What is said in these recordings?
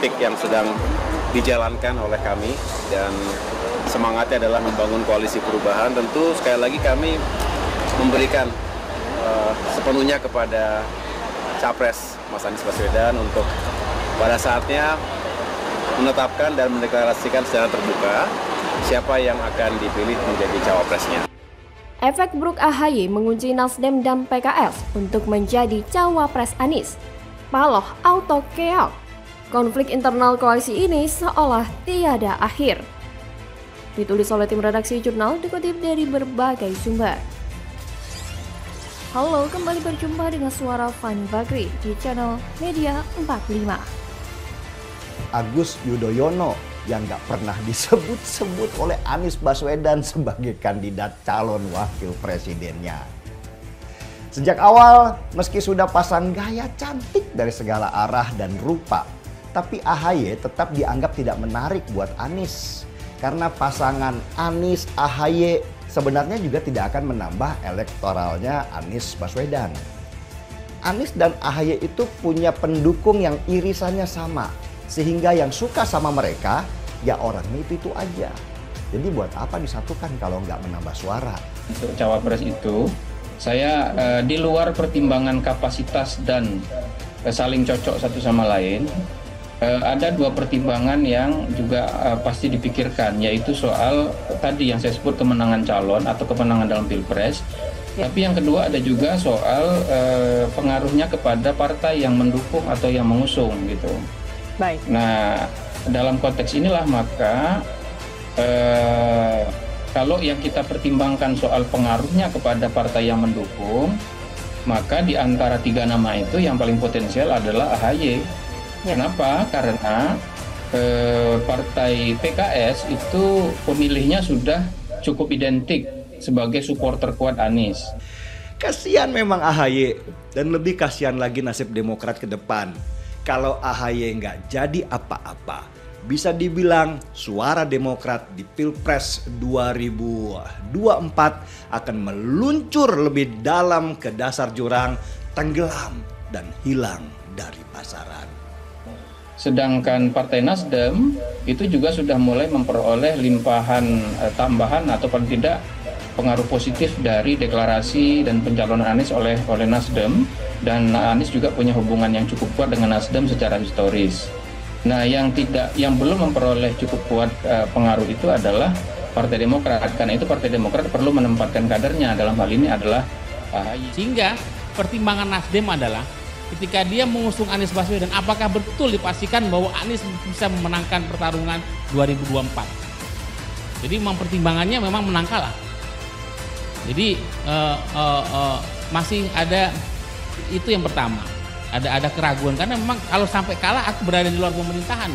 politik yang sedang dijalankan oleh kami, dan semangatnya adalah membangun koalisi perubahan. Tentu sekali lagi kami memberikan sepenuhnya kepada Capres Mas Anies Baswedan untuk pada saatnya menetapkan dan mendeklarasikan secara terbuka siapa yang akan dipilih menjadi cawapresnya. Efek buruk AHY mengunci Nasdem dan PKS untuk menjadi cawapres Anies. Paloh auto keok. Konflik internal koalisi ini seolah tiada akhir. Ditulis oleh tim redaksi jurnal, dikutip dari berbagai sumber. Halo, kembali berjumpa dengan suara Fani Bakri di channel Media 45. Agus Yudhoyono yang gak pernah disebut-sebut oleh Anies Baswedan sebagai kandidat calon wakil presidennya. Sejak awal, meski sudah pasang gaya cantik dari segala arah dan rupa, tapi AHY tetap dianggap tidak menarik buat Anies. Karena pasangan Anies-AHY sebenarnya juga tidak akan menambah elektoralnya Anies Baswedan. Anies dan AHY itu punya pendukung yang irisannya sama. Sehingga yang suka sama mereka, ya orangnya itu aja. Jadi buat apa disatukan kalau nggak menambah suara? Untuk cawapres itu, saya di luar pertimbangan kapasitas dan saling cocok satu sama lain, ada dua pertimbangan yang juga pasti dipikirkan, yaitu soal tadi yang saya sebut kemenangan calon atau kemenangan dalam pilpres. Tapi yang kedua ada juga soal pengaruhnya kepada partai yang mendukung atau yang mengusung gitu. Baik. Nah, dalam konteks inilah maka kalau yang kita pertimbangkan soal pengaruhnya kepada partai yang mendukung, maka di antara tiga nama itu yang paling potensial adalah AHY. Ya. Kenapa? Karena partai PKS itu pemilihnya sudah cukup identik sebagai supporter kuat Anies. Kasihan memang AHY, dan lebih kasihan lagi nasib Demokrat ke depan. Kalau AHY nggak jadi apa-apa, bisa dibilang suara Demokrat di Pilpres 2024 akan meluncur lebih dalam ke dasar jurang, tenggelam dan hilang dari pasaran. Sedangkan Partai Nasdem itu juga sudah mulai memperoleh limpahan tambahan atau paling tidak pengaruh positif dari deklarasi dan pencalonan Anies oleh Nasdem, dan Anies juga punya hubungan yang cukup kuat dengan Nasdem secara historis. Nah, yang belum memperoleh cukup kuat pengaruh itu adalah Partai Demokrat. Karena itu Partai Demokrat perlu menempatkan kadernya, dalam hal ini adalah AHY. Sehingga pertimbangan Nasdem adalah ketika dia mengusung Anies Baswedan, apakah betul dipastikan bahwa Anies bisa memenangkan pertarungan 2024. Jadi memang pertimbangannya memang menang kalah. Jadi masih ada, itu yang pertama, ada keraguan karena memang kalau sampai kalah aku berada di luar pemerintahan.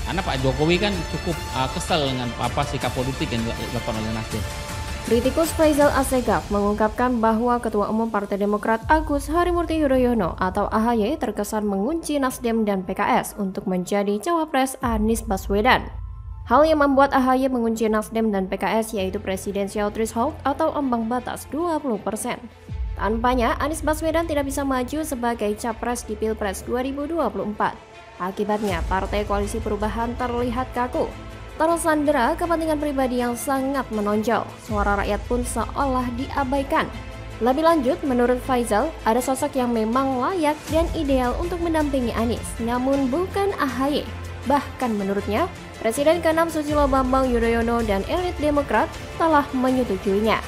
Karena Pak Jokowi kan cukup kesel dengan sikap politik yang dilakukan oleh Nasdem. Kritikus Faisal Assegaf mengungkapkan bahwa Ketua Umum Partai Demokrat Agus Harimurti Yudhoyono atau AHY terkesan mengunci Nasdem dan PKS untuk menjadi cawapres Anies Baswedan. Hal yang membuat AHY mengunci Nasdem dan PKS yaitu presidensial threshold atau ambang batas 20%. Tanpanya, Anies Baswedan tidak bisa maju sebagai capres di Pilpres 2024. Akibatnya, Partai Koalisi Perubahan terlihat kaku. Tersandera kepentingan pribadi yang sangat menonjol. Suara rakyat pun seolah diabaikan. Lebih lanjut, menurut Faisal, ada sosok yang memang layak dan ideal untuk mendampingi Anies, namun bukan AHY. Bahkan menurutnya, Presiden ke-6 Susilo Bambang Yudhoyono dan elit Demokrat telah menyetujuinya.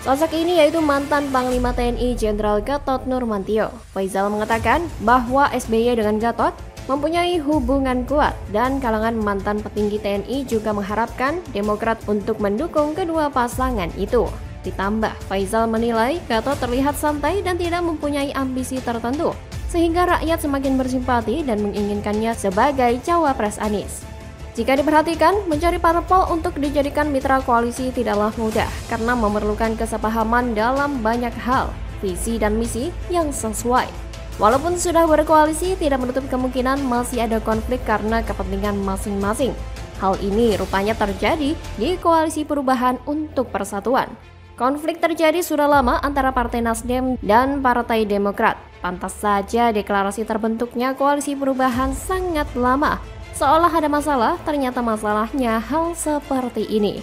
Sosok ini yaitu mantan Panglima TNI Jenderal Gatot Nurmantio. Faisal mengatakan bahwa SBY dengan Gatot mempunyai hubungan kuat dan kalangan mantan petinggi TNI juga mengharapkan Demokrat untuk mendukung kedua pasangan itu. Ditambah, Faisal menilai Gatot terlihat santai dan tidak mempunyai ambisi tertentu, sehingga rakyat semakin bersimpati dan menginginkannya sebagai cawapres Anies. Jika diperhatikan, mencari parpol untuk dijadikan mitra koalisi tidaklah mudah karena memerlukan kesepahaman dalam banyak hal, visi dan misi yang sesuai. Walaupun sudah berkoalisi, tidak menutup kemungkinan masih ada konflik karena kepentingan masing-masing. Hal ini rupanya terjadi di Koalisi Perubahan untuk Persatuan. Konflik terjadi sudah lama antara Partai Nasdem dan Partai Demokrat. Pantas saja deklarasi terbentuknya koalisi perubahan sangat lama. Seolah ada masalah, ternyata masalahnya hal seperti ini.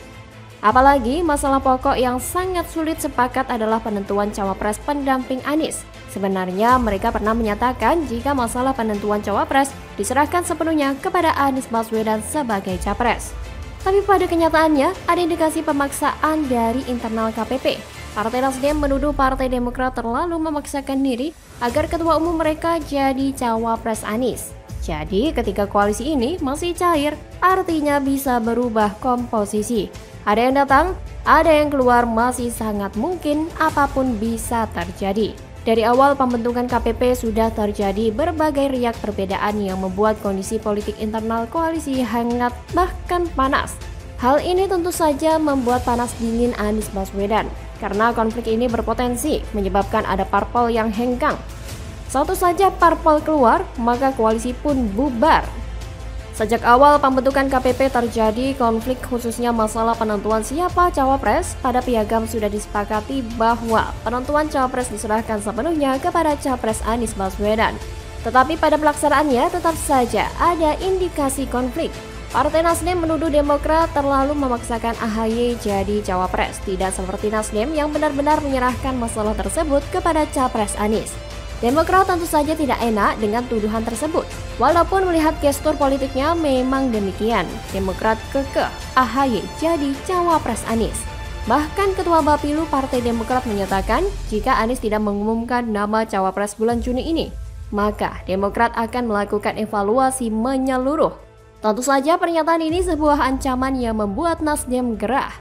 Apalagi masalah pokok yang sangat sulit sepakat adalah penentuan cawapres pendamping Anies. Sebenarnya mereka pernah menyatakan jika masalah penentuan cawapres diserahkan sepenuhnya kepada Anies Baswedan sebagai capres. Tapi pada kenyataannya ada indikasi pemaksaan dari internal KPP. Partai Nasdem menuduh Partai Demokrat terlalu memaksakan diri agar ketua umum mereka jadi cawapres Anies. Jadi ketika koalisi ini masih cair, artinya bisa berubah komposisi. Ada yang datang, ada yang keluar, masih sangat mungkin apapun bisa terjadi. Dari awal pembentukan KPP sudah terjadi berbagai riak perbedaan yang membuat kondisi politik internal koalisi hangat bahkan panas. Hal ini tentu saja membuat panas dingin Anies Baswedan karena konflik ini berpotensi menyebabkan ada parpol yang hengkang. Satu saja parpol keluar, maka koalisi pun bubar. Sejak awal pembentukan KPP terjadi konflik khususnya masalah penentuan siapa cawapres, pada piagam sudah disepakati bahwa penentuan cawapres diserahkan sepenuhnya kepada capres Anies Baswedan. Tetapi pada pelaksanaannya tetap saja ada indikasi konflik. Partai Nasdem menuduh Demokrat terlalu memaksakan AHY jadi cawapres, tidak seperti Nasdem yang benar-benar menyerahkan masalah tersebut kepada capres Anies. Demokrat tentu saja tidak enak dengan tuduhan tersebut. Walaupun melihat gestur politiknya memang demikian, Demokrat kekeh AHY jadi cawapres Anies. Bahkan Ketua Bapilu Partai Demokrat menyatakan jika Anies tidak mengumumkan nama cawapres bulan Juni ini, maka Demokrat akan melakukan evaluasi menyeluruh. Tentu saja pernyataan ini sebuah ancaman yang membuat Nasdem gerah.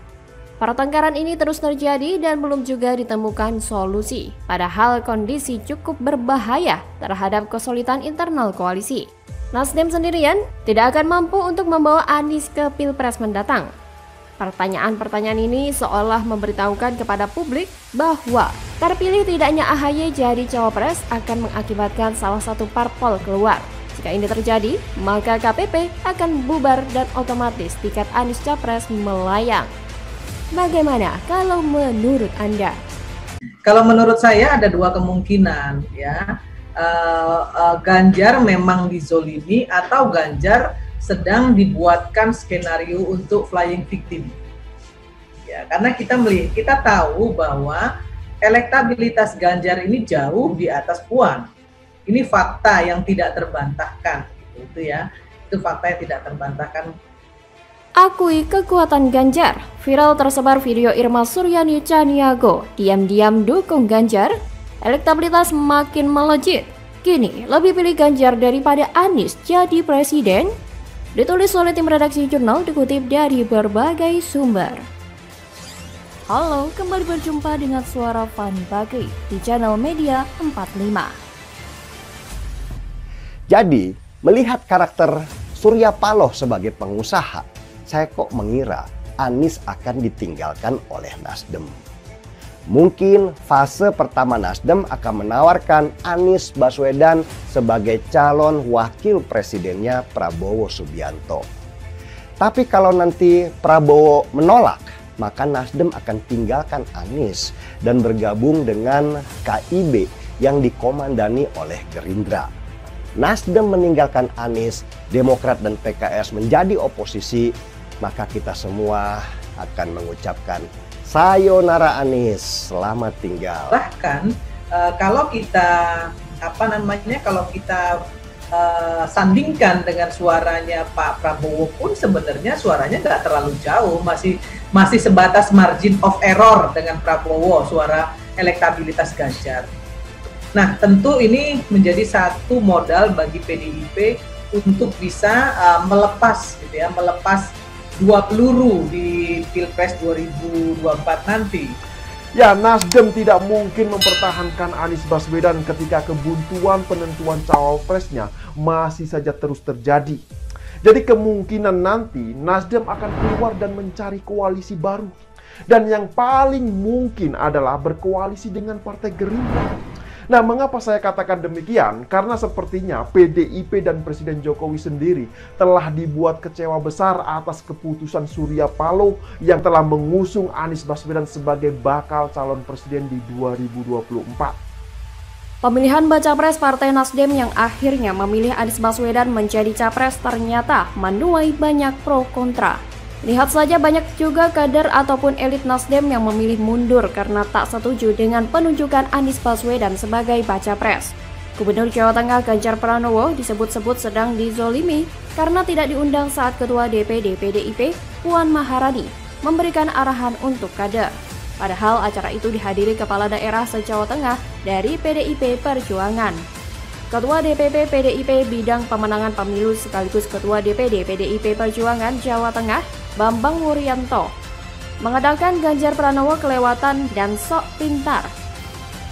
Pertengkaran ini terus terjadi dan belum juga ditemukan solusi, padahal kondisi cukup berbahaya terhadap kesulitan internal koalisi. Nasdem sendirian tidak akan mampu untuk membawa Anies ke Pilpres mendatang. Pertanyaan-pertanyaan ini seolah memberitahukan kepada publik bahwa terpilih tidaknya AHY jadi cawapres akan mengakibatkan salah satu parpol keluar. Jika ini terjadi, maka KPP akan bubar dan otomatis tiket Anies capres melayang. Bagaimana kalau menurut Anda? Kalau menurut saya ada dua kemungkinan ya. Ganjar memang dizolimi atau Ganjar sedang dibuatkan skenario untuk flying victim. Ya, karena kita tahu bahwa elektabilitas Ganjar ini jauh di atas Puan. Ini fakta yang tidak terbantahkan, gitu ya. Itu fakta yang tidak terbantahkan. Akui kekuatan Ganjar. Viral tersebar video Irma Suryani Caniago diam-diam dukung Ganjar. Elektabilitas makin melejit. Kini lebih pilih Ganjar daripada Anies jadi presiden. Ditulis oleh tim redaksi jurnal, dikutip dari berbagai sumber. Halo, kembali berjumpa dengan Suara Fani Bakri di channel Media 45. Jadi, melihat karakter Surya Paloh sebagai pengusaha, saya kok mengira Anies akan ditinggalkan oleh Nasdem. Mungkin fase pertama Nasdem akan menawarkan Anies Baswedan sebagai calon wakil presidennya Prabowo Subianto. Tapi kalau nanti Prabowo menolak, maka Nasdem akan tinggalkan Anies dan bergabung dengan KIB yang dikomandani oleh Gerindra. Nasdem meninggalkan Anies, Demokrat dan PKS menjadi oposisi, maka kita semua akan mengucapkan sayonara Anies, selamat tinggal. Bahkan kalau kita sandingkan dengan suaranya Pak Prabowo pun sebenarnya suaranya nggak terlalu jauh, masih sebatas margin of error dengan Prabowo, suara elektabilitas Ganjar. Nah, tentu ini menjadi satu modal bagi PDIP untuk bisa melepas dua peluru di Pilpres 2024 nanti. Ya, Nasdem tidak mungkin mempertahankan Anies Baswedan ketika kebuntuan penentuan cawapresnya masih saja terus terjadi. Jadi kemungkinan nanti Nasdem akan keluar dan mencari koalisi baru. Dan yang paling mungkin adalah berkoalisi dengan Partai Gerindra. Nah, mengapa saya katakan demikian? Karena sepertinya PDIP dan Presiden Jokowi sendiri telah dibuat kecewa besar atas keputusan Surya Paloh yang telah mengusung Anies Baswedan sebagai bakal calon presiden di 2024. Pemilihan baca pres Partai Nasdem yang akhirnya memilih Anies Baswedan menjadi capres ternyata menuai banyak pro kontra. Lihat saja banyak juga kader ataupun elit Nasdem yang memilih mundur karena tak setuju dengan penunjukan Anies Baswedan sebagai baca pres. Gubernur Jawa Tengah Ganjar Pranowo disebut-sebut sedang dizolimi karena tidak diundang saat Ketua DPD PDIP Puan Maharani memberikan arahan untuk kader. Padahal acara itu dihadiri Kepala Daerah se-Jawa Tengah dari PDIP Perjuangan. Ketua DPP PDIP Bidang Pemenangan Pemilu sekaligus Ketua DPD PDIP Perjuangan Jawa Tengah, Bambang Wuryanto, mengatakan Ganjar Pranowo kelewatan dan sok pintar.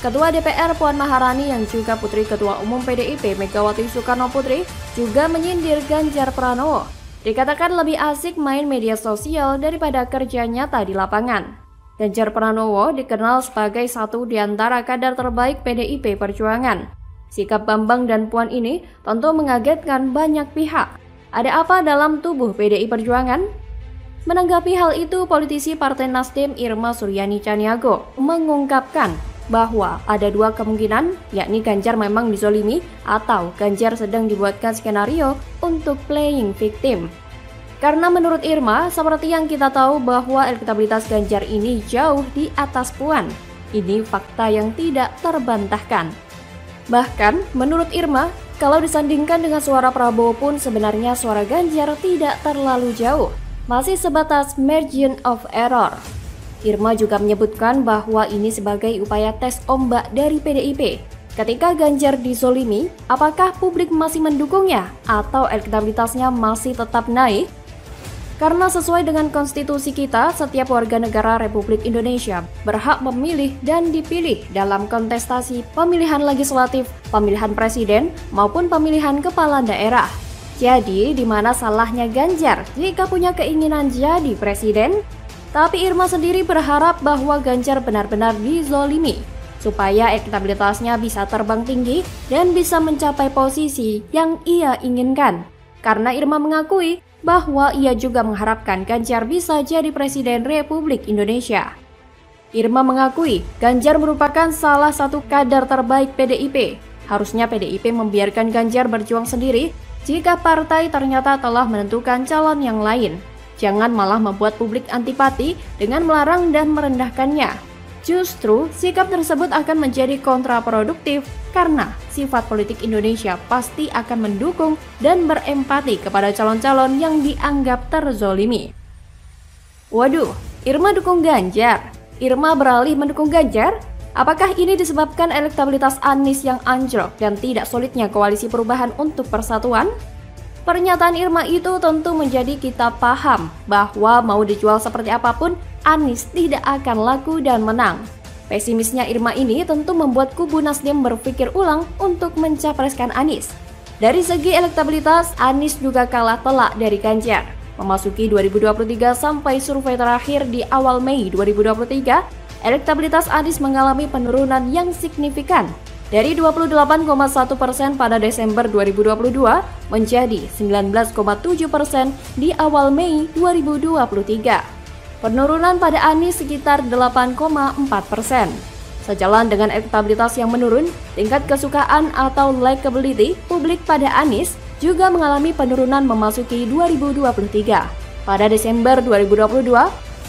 Ketua DPR Puan Maharani yang juga putri Ketua Umum PDIP Megawati Soekarno Putri juga menyindir Ganjar Pranowo. Dikatakan lebih asik main media sosial daripada kerja nyata di lapangan. Ganjar Pranowo dikenal sebagai satu di antara kader terbaik PDIP Perjuangan. Sikap Bambang dan Puan ini tentu mengagetkan banyak pihak. Ada apa dalam tubuh PDI Perjuangan? Menanggapi hal itu, politisi Partai Nasdem Irma Suryani Caniago mengungkapkan bahwa ada dua kemungkinan, yakni Ganjar memang dizolimi atau Ganjar sedang dibuatkan skenario untuk playing victim. Karena menurut Irma, seperti yang kita tahu bahwa elektabilitas Ganjar ini jauh di atas Puan. Ini fakta yang tidak terbantahkan. Bahkan, menurut Irma, kalau disandingkan dengan suara Prabowo pun sebenarnya suara Ganjar tidak terlalu jauh. Masih sebatas margin of error. Irma juga menyebutkan bahwa ini sebagai upaya tes ombak dari PDIP. Ketika Ganjar dizolimi, apakah publik masih mendukungnya atau elektabilitasnya masih tetap naik? Karena sesuai dengan konstitusi kita, setiap warga negara Republik Indonesia berhak memilih dan dipilih dalam kontestasi pemilihan legislatif, pemilihan presiden, maupun pemilihan kepala daerah. Jadi, di mana salahnya Ganjar jika punya keinginan jadi presiden? Tapi Irma sendiri berharap bahwa Ganjar benar-benar dizolimi, supaya elektabilitasnya bisa terbang tinggi dan bisa mencapai posisi yang ia inginkan. Karena Irma mengakui bahwa ia juga mengharapkan Ganjar bisa jadi Presiden Republik Indonesia. Irma mengakui Ganjar merupakan salah satu kader terbaik PDIP. Harusnya PDIP membiarkan Ganjar berjuang sendiri jika partai ternyata telah menentukan calon yang lain. Jangan malah membuat publik antipati dengan melarang dan merendahkannya. Justru, sikap tersebut akan menjadi kontraproduktif karena sifat politik Indonesia pasti akan mendukung dan berempati kepada calon-calon yang dianggap terzolimi. Waduh, Irma dukung Ganjar. Irma beralih mendukung Ganjar? Apakah ini disebabkan elektabilitas Anies yang anjlok dan tidak solidnya koalisi perubahan untuk persatuan? Pernyataan Irma itu tentu menjadi kita paham bahwa mau dijual seperti apapun, Anies tidak akan laku dan menang. Pesimisnya Irma ini tentu membuat kubu Nasdem berpikir ulang untuk mencapreskan Anies. Dari segi elektabilitas, Anies juga kalah telak dari Ganjar. Memasuki 2023 sampai survei terakhir di awal Mei 2023, elektabilitas Anies mengalami penurunan yang signifikan. Dari 28,1% pada Desember 2022 menjadi 19,7% di awal Mei 2023. Penurunan pada Anies sekitar 8,4%. Sejalan dengan elektabilitas yang menurun, tingkat kesukaan atau likability publik pada Anies juga mengalami penurunan memasuki 2023. Pada Desember 2022,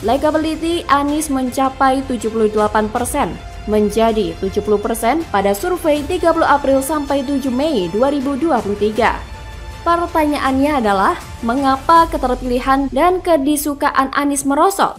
likability Anies mencapai 78%, menjadi 70% pada survei 30 April sampai 7 Mei 2023. Pertanyaannya adalah, mengapa keterpilihan dan kedisukaan Anies merosot?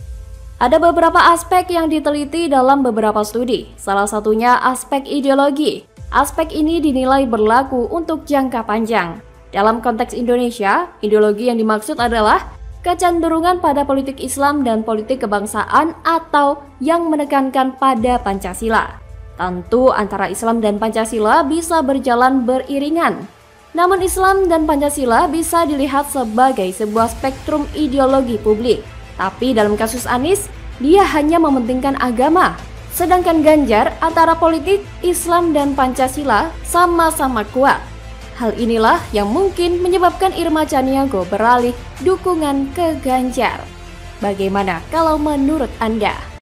Ada beberapa aspek yang diteliti dalam beberapa studi, salah satunya aspek ideologi. Aspek ini dinilai berlaku untuk jangka panjang. Dalam konteks Indonesia, ideologi yang dimaksud adalah kecenderungan pada politik Islam dan politik kebangsaan atau yang menekankan pada Pancasila. Tentu antara Islam dan Pancasila bisa berjalan beriringan. Namun Islam dan Pancasila bisa dilihat sebagai sebuah spektrum ideologi publik. Tapi dalam kasus Anies, dia hanya mementingkan agama. Sedangkan Ganjar antara politik, Islam, dan Pancasila sama-sama kuat. Hal inilah yang mungkin menyebabkan Irma Caniago beralih dukungan ke Ganjar. Bagaimana kalau menurut Anda?